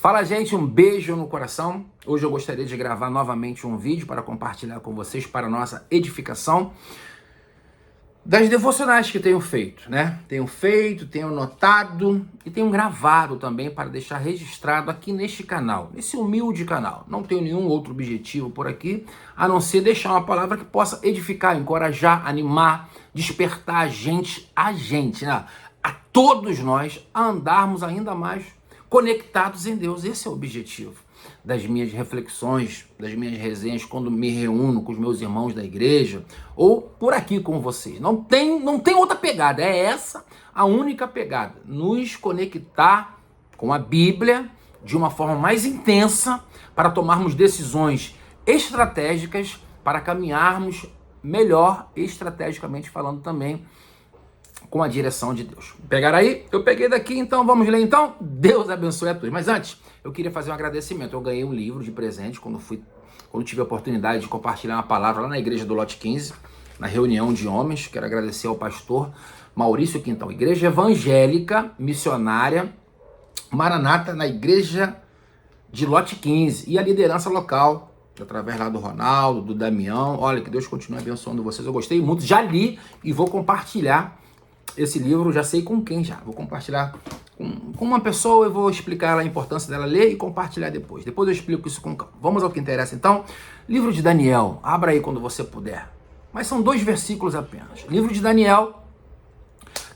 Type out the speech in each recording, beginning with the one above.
Fala, gente, um beijo no coração. Hoje eu gostaria de gravar novamente um vídeo para compartilhar com vocês para a nossa edificação das devocionais que tenho feito, né? Tenho notado e tenho gravado também para deixar registrado aqui neste canal, nesse humilde canal. Não tenho nenhum outro objetivo por aqui, a não ser deixar uma palavra que possa edificar, encorajar, animar, despertar a gente, né? A todos nós a andarmos ainda mais conectados em Deus. Esse é o objetivo das minhas reflexões, das minhas resenhas, quando me reúno com os meus irmãos da igreja ou por aqui com vocês. Não tem outra pegada, é essa a única pegada. Nos conectar com a Bíblia de uma forma mais intensa para tomarmos decisões estratégicas, para caminharmos melhor, estrategicamente falando também, com a direção de Deus. Pegaram aí? Eu peguei daqui, então vamos ler então? Deus abençoe a todos. Mas antes, eu queria fazer um agradecimento. Eu ganhei um livro de presente quando tive a oportunidade de compartilhar uma palavra lá na igreja do Lote 15, na reunião de homens. Quero agradecer ao pastor Maurício Quintão, igreja evangélica, missionária, Maranata, na igreja de Lote 15, e a liderança local, através lá do Ronaldo, do Damião. Olha, que Deus continue abençoando vocês. Eu gostei muito, já li e vou compartilhar esse livro, já sei com quem já. Vou compartilhar com uma pessoa, eu vou explicar a importância dela ler e compartilhar depois. Depois eu explico isso com calma. Vamos ao que interessa então. Livro de Daniel, abra aí quando você puder. Mas são 2 versículos apenas. Livro de Daniel,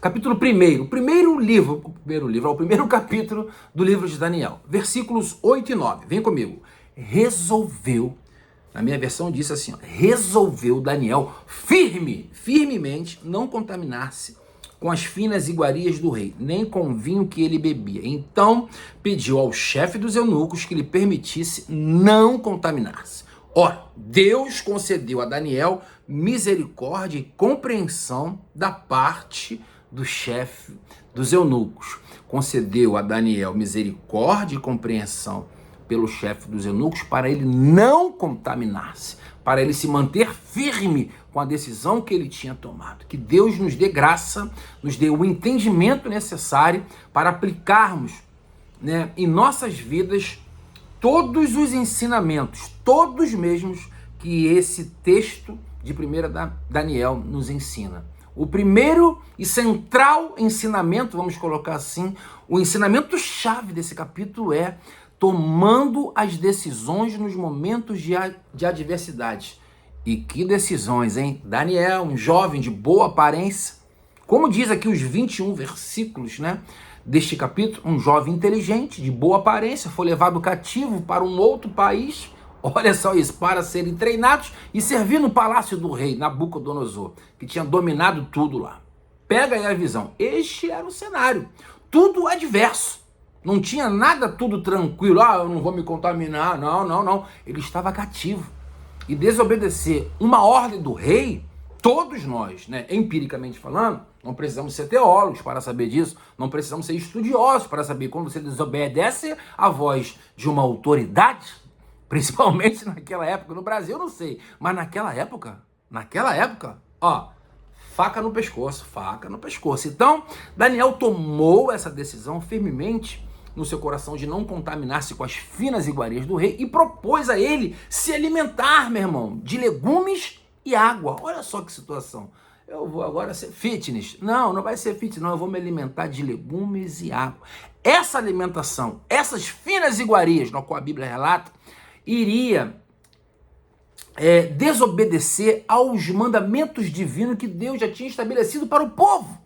capítulo 1. O primeiro capítulo do livro de Daniel. Versículos 8 e 9. Vem comigo. Na minha versão disse assim, ó, resolveu Daniel firmemente não contaminar-se com as finas iguarias do rei, nem com o vinho que ele bebia. Então pediu ao chefe dos eunucos que lhe permitisse não contaminar-se. Ora, Deus concedeu a Daniel misericórdia e compreensão da parte do chefe dos eunucos. Concedeu a Daniel misericórdia e compreensão pelo chefe dos eunucos para ele não contaminar-se, para ele se manter firme com a decisão que ele tinha tomado. Que Deus nos dê graça, nos dê o entendimento necessário para aplicarmos, né, em nossas vidas todos os ensinamentos, todos mesmos que esse texto de 1 Daniel nos ensina. O primeiro e central ensinamento, vamos colocar assim, o ensinamento-chave desse capítulo é tomando as decisões nos momentos de adversidade. E que decisões, hein? Daniel, um jovem de boa aparência, como diz aqui os 21 versículos, né, deste capítulo, um jovem inteligente, de boa aparência, foi levado cativo para um outro país, olha só isso, para serem treinados e servir no palácio do rei Nabucodonosor, que tinha dominado tudo lá. Pega aí a visão, este era o cenário, tudo adverso. Não tinha nada tudo tranquilo, eu não vou me contaminar, não. Ele estava cativo. E desobedecer uma ordem do rei, todos nós, né, empiricamente falando, não precisamos ser teólogos para saber disso, não precisamos ser estudiosos para saber quando você desobedece a voz de uma autoridade, principalmente naquela época, no Brasil eu não sei, mas naquela época, faca no pescoço. Então, Daniel tomou essa decisão firmemente no seu coração de não contaminar-se com as finas iguarias do rei e propôs a ele se alimentar, meu irmão, de legumes e água. Olha só que situação. Eu vou agora ser fitness. Não vai ser fitness, não. Eu vou me alimentar de legumes e água. Essa alimentação, essas finas iguarias, no qual a Bíblia relata, iria desobedecer aos mandamentos divinos que Deus já tinha estabelecido para o povo.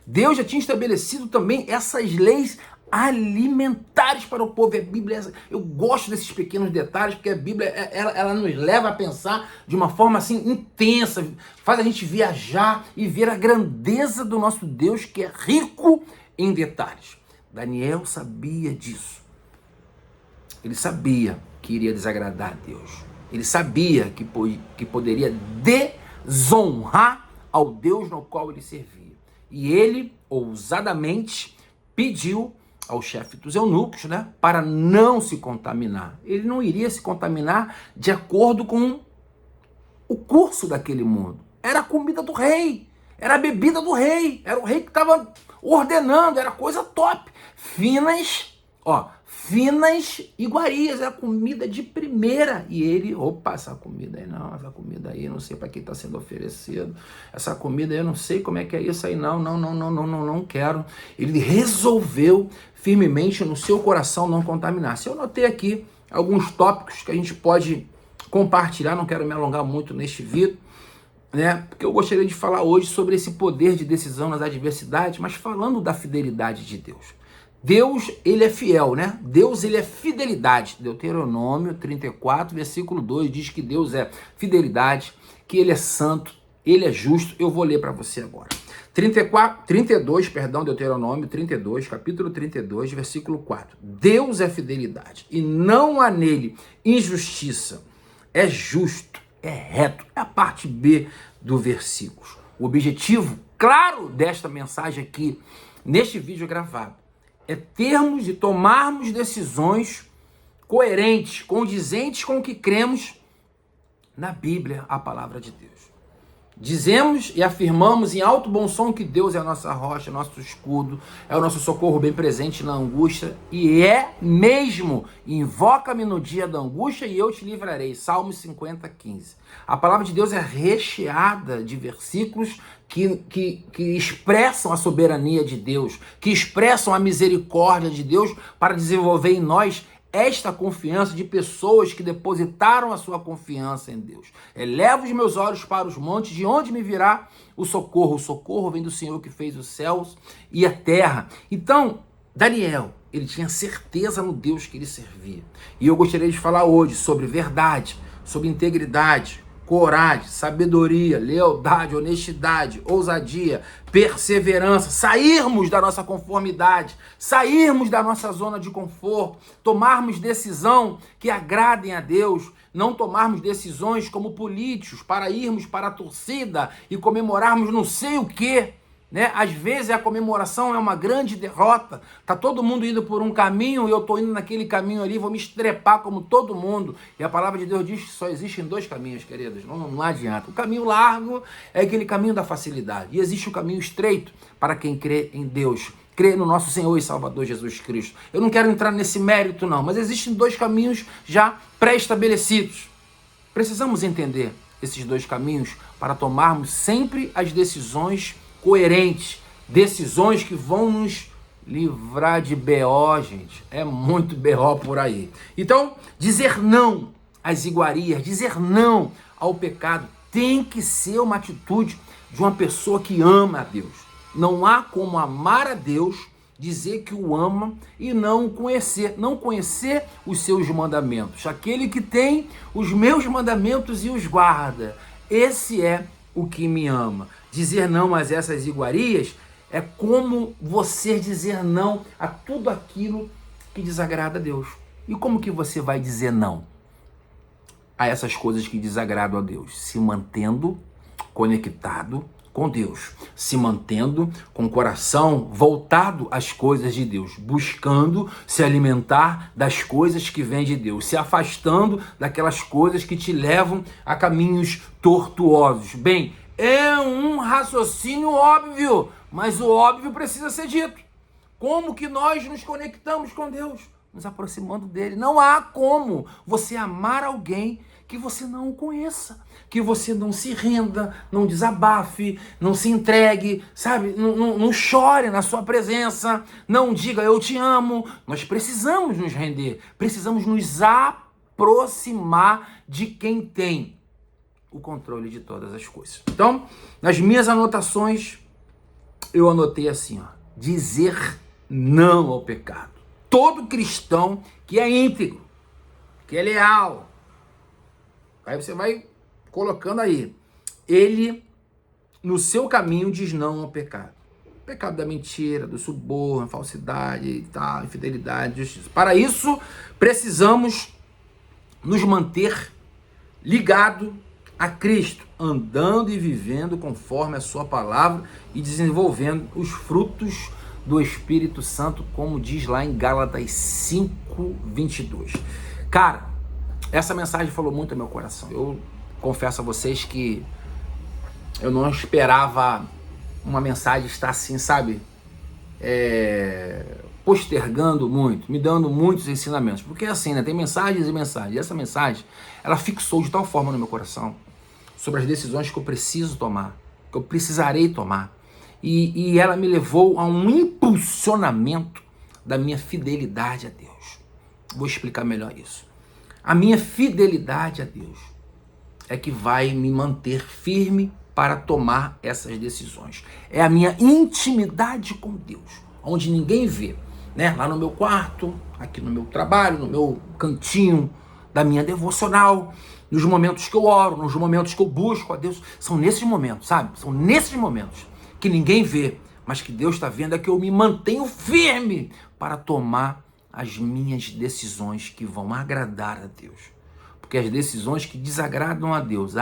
Deus já tinha estabelecido também essas leis alimentares para o povo. A Bíblia, eu gosto desses pequenos detalhes, porque a Bíblia ela nos leva a pensar de uma forma assim intensa, faz a gente viajar e ver a grandeza do nosso Deus, que é rico em detalhes. Daniel sabia disso. Ele sabia que iria desagradar a Deus. Ele sabia que poderia desonrar ao Deus no qual ele servia. E ele, ousadamente, pediu ao chefe dos eunucos, né, para não se contaminar. Ele não iria se contaminar de acordo com o curso daquele mundo. Era a comida do rei, era a bebida do rei, era o rei que estava ordenando, era coisa top. Finas finas iguarias, é a comida de primeira. E ele, opa, essa comida aí não, essa comida aí não sei para que está sendo oferecido, essa comida aí eu não sei como é que é isso aí, não quero. Ele resolveu firmemente no seu coração não contaminar-se. Eu notei aqui alguns tópicos que a gente pode compartilhar, não quero me alongar muito neste vídeo, né? Porque eu gostaria de falar hoje sobre esse poder de decisão nas adversidades, mas falando da fidelidade de Deus. Deus, ele é fiel, né? Deus, ele é fidelidade. Deuteronômio 34, versículo 2, diz que Deus é fidelidade, que ele é santo, ele é justo. Eu vou ler para você agora. 32, Deuteronômio 32, capítulo 32, versículo 4. Deus é fidelidade e não há nele injustiça. É justo, é reto. É a parte B do versículo. O objetivo, claro, desta mensagem aqui, neste vídeo gravado, é termos e tomarmos decisões coerentes, condizentes com o que cremos na Bíblia, a palavra de Deus. Dizemos e afirmamos em alto bom som que Deus é a nossa rocha, nosso escudo, é o nosso socorro bem presente na angústia, e é mesmo. Invoca-me no dia da angústia e eu te livrarei. Salmos 50, 15. A palavra de Deus é recheada de versículos que expressam a soberania de Deus, que expressam a misericórdia de Deus para desenvolver em nós esta confiança de pessoas que depositaram a sua confiança em Deus. Elevo os meus olhos para os montes, de onde me virá o socorro? O socorro vem do Senhor que fez os céus e a terra. Então, Daniel, ele tinha certeza no Deus que ele servia. E eu gostaria de falar hoje sobre verdade, sobre integridade, coragem, sabedoria, lealdade, honestidade, ousadia, perseverança, sairmos da nossa conformidade, sairmos da nossa zona de conforto, tomarmos decisão que agradem a Deus, não tomarmos decisões como políticos para irmos para a torcida e comemorarmos não sei o quê. Né? Às vezes a comemoração é uma grande derrota, tá todo mundo indo por um caminho e eu tô indo naquele caminho ali, vou me estrepar como todo mundo. E a palavra de Deus diz que só existem dois caminhos, queridos, não adianta. O caminho largo é aquele caminho da facilidade, e existe o caminho estreito para quem crê em Deus, crê no nosso Senhor e Salvador Jesus Cristo. Eu não quero entrar nesse mérito não, mas existem dois caminhos já pré-estabelecidos. Precisamos entender esses dois caminhos para tomarmos sempre as decisões coerentes, decisões que vão nos livrar de BO, gente. É muito BO por aí. Então, dizer não às iguarias, dizer não ao pecado, tem que ser uma atitude de uma pessoa que ama a Deus. Não há como amar a Deus, dizer que o ama e não conhecer os seus mandamentos. Aquele que tem os meus mandamentos e os guarda, esse é o que me ama. Dizer não a essas iguarias é como você dizer não a tudo aquilo que desagrada a Deus. E como que você vai dizer não a essas coisas que desagradam a Deus? Se mantendo conectado com Deus, se mantendo com o coração voltado às coisas de Deus, buscando se alimentar das coisas que vêm de Deus, se afastando daquelas coisas que te levam a caminhos tortuosos. Bem, é um raciocínio óbvio, mas o óbvio precisa ser dito. Como que nós nos conectamos com Deus? Nos aproximando dele. Não há como você amar alguém que você não o conheça, que você não se renda, não desabafe, não se entregue, sabe? Não chore na sua presença, não diga eu te amo. Nós precisamos nos render, precisamos nos aproximar de quem tem o controle de todas as coisas. Então, nas minhas anotações, eu anotei assim, ó, dizer não ao pecado. Todo cristão que é íntegro, que é leal, aí você vai colocando aí, ele no seu caminho diz não ao pecado. Pecado da mentira, do suborno, falsidade e tal, infidelidade, justiça. Para isso, precisamos nos manter ligado a Cristo, andando e vivendo conforme a sua palavra e desenvolvendo os frutos do Espírito Santo, como diz lá em Gálatas 5:22. Cara, essa mensagem falou muito ao meu coração. Eu confesso a vocês que eu não esperava uma mensagem estar assim, sabe? postergando muito, me dando muitos ensinamentos. Porque assim, né? Tem mensagens e mensagens. E essa mensagem, ela fixou de tal forma no meu coração sobre as decisões que eu preciso tomar, que eu precisarei tomar. E ela me levou a um impulsionamento da minha fidelidade a Deus. Vou explicar melhor isso. A minha fidelidade a Deus é que vai me manter firme para tomar essas decisões. É a minha intimidade com Deus, onde ninguém vê, né? Lá no meu quarto, aqui no meu trabalho, no meu cantinho da minha devocional, nos momentos que eu oro, nos momentos que eu busco a Deus. São nesses momentos, sabe? São nesses momentos que ninguém vê, mas que Deus está vendo, é que eu me mantenho firme para tomar as minhas decisões que vão agradar a Deus. Porque as decisões que desagradam a Deus,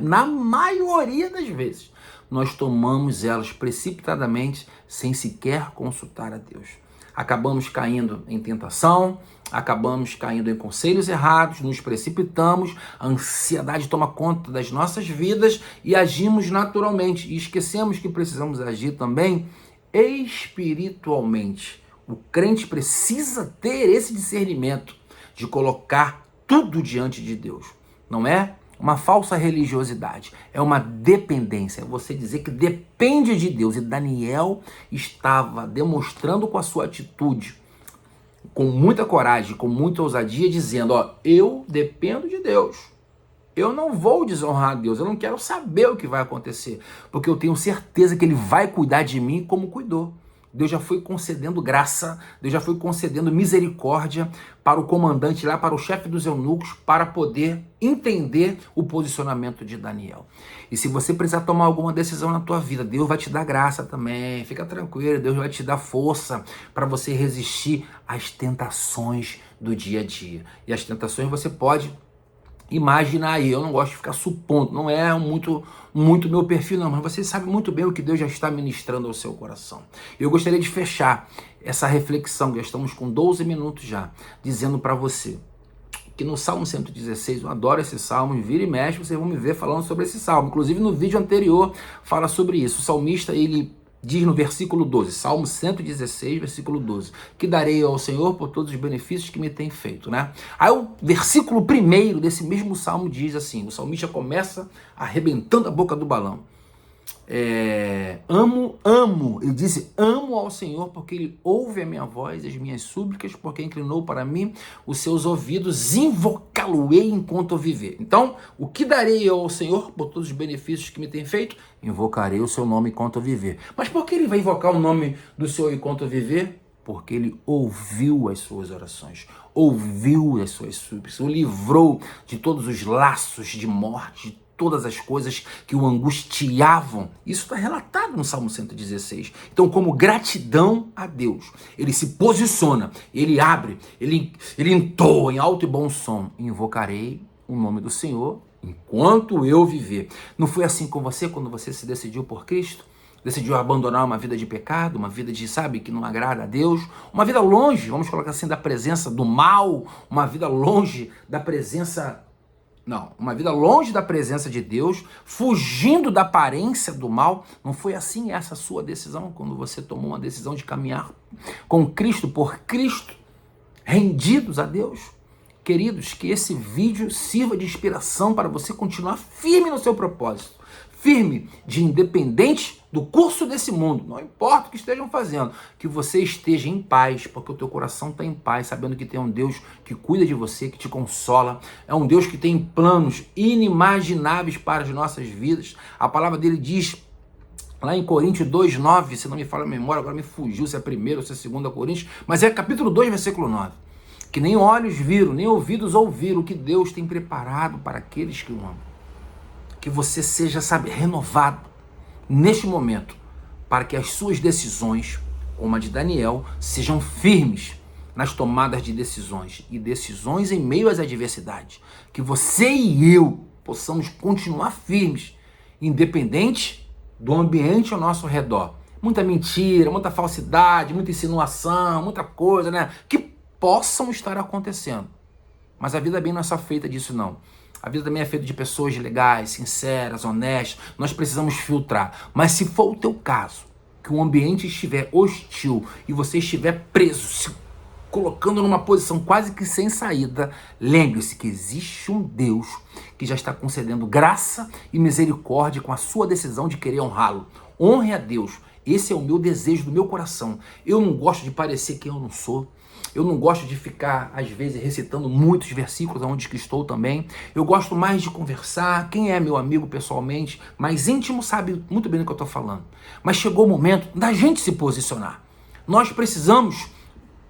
na maioria das vezes, nós tomamos elas precipitadamente, sem sequer consultar a Deus. Acabamos caindo em tentação, acabamos caindo em conselhos errados, nos precipitamos, a ansiedade toma conta das nossas vidas e agimos naturalmente. E esquecemos que precisamos agir também espiritualmente. O crente precisa ter esse discernimento de colocar tudo diante de Deus. Não é uma falsa religiosidade, é uma dependência. É você dizer que depende de Deus. E Daniel estava demonstrando com a sua atitude, com muita coragem, com muita ousadia, dizendo, eu dependo de Deus. Eu não vou desonrar a Deus, eu não quero saber o que vai acontecer, porque eu tenho certeza que Ele vai cuidar de mim como cuidou. Deus já foi concedendo graça, Deus já foi concedendo misericórdia para o comandante lá, para o chefe dos eunucos, para poder entender o posicionamento de Daniel. E se você precisar tomar alguma decisão na tua vida, Deus vai te dar graça também, fica tranquilo, Deus vai te dar força para você resistir às tentações do dia a dia. E as tentações você pode imaginar aí, eu não gosto de ficar supondo, não é muito meu perfil não, mas você sabe muito bem o que Deus já está ministrando ao seu coração. Eu gostaria de fechar essa reflexão, já estamos com 12 minutos já, dizendo para você que no Salmo 116, eu adoro esse salmo, vira e mexe, vocês vão me ver falando sobre esse salmo, inclusive no vídeo anterior fala sobre isso. O salmista, ele diz no versículo 12, Salmo 116, versículo 12, que darei ao Senhor por todos os benefícios que me tem feito, né? Aí o versículo 1 desse mesmo salmo diz assim, o salmista começa arrebentando a boca do balão. Ele disse, amo ao Senhor porque Ele ouve a minha voz e as minhas súplicas, porque inclinou para mim os seus ouvidos, invocá-lo-ei enquanto eu viver. Então, o que darei ao Senhor por todos os benefícios que me tem feito? Invocarei o seu nome enquanto eu viver. Mas por que ele vai invocar o nome do Senhor enquanto eu viver? Porque ele ouviu as suas orações, ouviu as suas súplicas, o livrou de todos os laços de morte, de todas as coisas que o angustiavam. Isso está relatado no Salmo 116. Então, como gratidão a Deus, ele se posiciona, ele abre, ele entoa em alto e bom som, invocarei o nome do Senhor enquanto eu viver. Não foi assim com você quando você se decidiu por Cristo? Decidiu abandonar uma vida de pecado, uma vida de, que não agrada a Deus, uma vida longe, vamos colocar assim, da presença do mal, uma vida longe da presença... uma vida longe da presença de Deus, fugindo da aparência do mal. Não foi assim essa sua decisão, quando você tomou uma decisão de caminhar com Cristo, por Cristo, rendidos a Deus? Queridos, que esse vídeo sirva de inspiração para você continuar firme no seu propósito, firme, de independente do curso desse mundo, não importa o que estejam fazendo, que você esteja em paz, porque o teu coração está em paz, sabendo que tem um Deus que cuida de você, que te consola, é um Deus que tem planos inimagináveis para as nossas vidas. A palavra dele diz, lá em Coríntios 2:9, se não me falha a memória, agora me fugiu se é 1º ou se é 2 Coríntios, mas é capítulo 2, versículo 9, que nem olhos viram, nem ouvidos ouviram o que Deus tem preparado para aqueles que o amam. Que você seja, renovado neste momento, para que as suas decisões, como a de Daniel, sejam firmes nas tomadas de decisões, e decisões em meio às adversidades. Que você e eu possamos continuar firmes, independente do ambiente ao nosso redor. Muita mentira, muita falsidade, muita insinuação, muita coisa, que possam estar acontecendo. Mas a vida bem não é só feita disso, não. A vida também é feita de pessoas legais, sinceras, honestas. Nós precisamos filtrar. Mas se for o teu caso, que o ambiente estiver hostil e você estiver preso, se colocando numa posição quase que sem saída, lembre-se que existe um Deus que já está concedendo graça e misericórdia com a sua decisão de querer honrá-lo. Honre a Deus. Esse é o meu desejo do meu coração. Eu não gosto de parecer quem eu não sou. Eu não gosto de ficar, às vezes, recitando muitos versículos onde que estou também. Eu gosto mais de conversar. Quem é meu amigo pessoalmente, mais íntimo, sabe muito bem do que eu estou falando. Mas chegou o momento da gente se posicionar. Nós precisamos,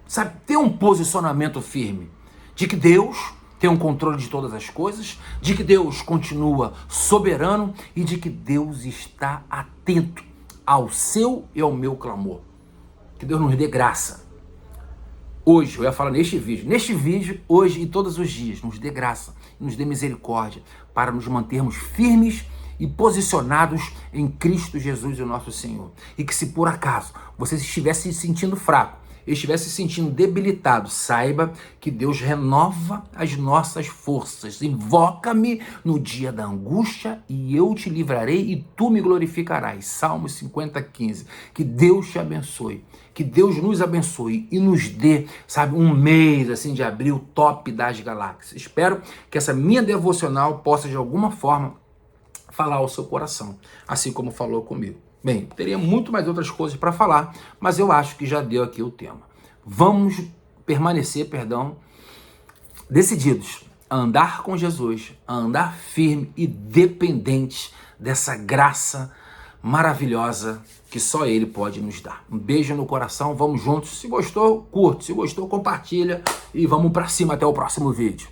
sabe, ter um posicionamento firme de que Deus tem um controle de todas as coisas, de que Deus continua soberano e de que Deus está atento ao seu e ao meu clamor. Que Deus nos dê graça. Hoje, eu ia falar neste vídeo, hoje e todos os dias, nos dê graça, nos dê misericórdia para nos mantermos firmes e posicionados em Cristo Jesus, o nosso Senhor. E que se por acaso você estivesse se sentindo fraco, estivesse se sentindo debilitado, saiba que Deus renova as nossas forças. Invoca-me no dia da angústia e eu te livrarei e tu me glorificarás. Salmo 50:15. Que Deus te abençoe. Que Deus nos abençoe e nos dê, sabe, um mês assim de abril top das galáxias. Espero que essa minha devocional possa de alguma forma falar ao seu coração, assim como falou comigo. Bem, teria muito mais outras coisas para falar, mas eu acho que já deu aqui o tema. Vamos permanecer, decididos a andar com Jesus, a andar firme e dependente dessa graça maravilhosa que só Ele pode nos dar. Um beijo no coração, vamos juntos. Se gostou, curte. Se gostou, compartilha e vamos para cima até o próximo vídeo.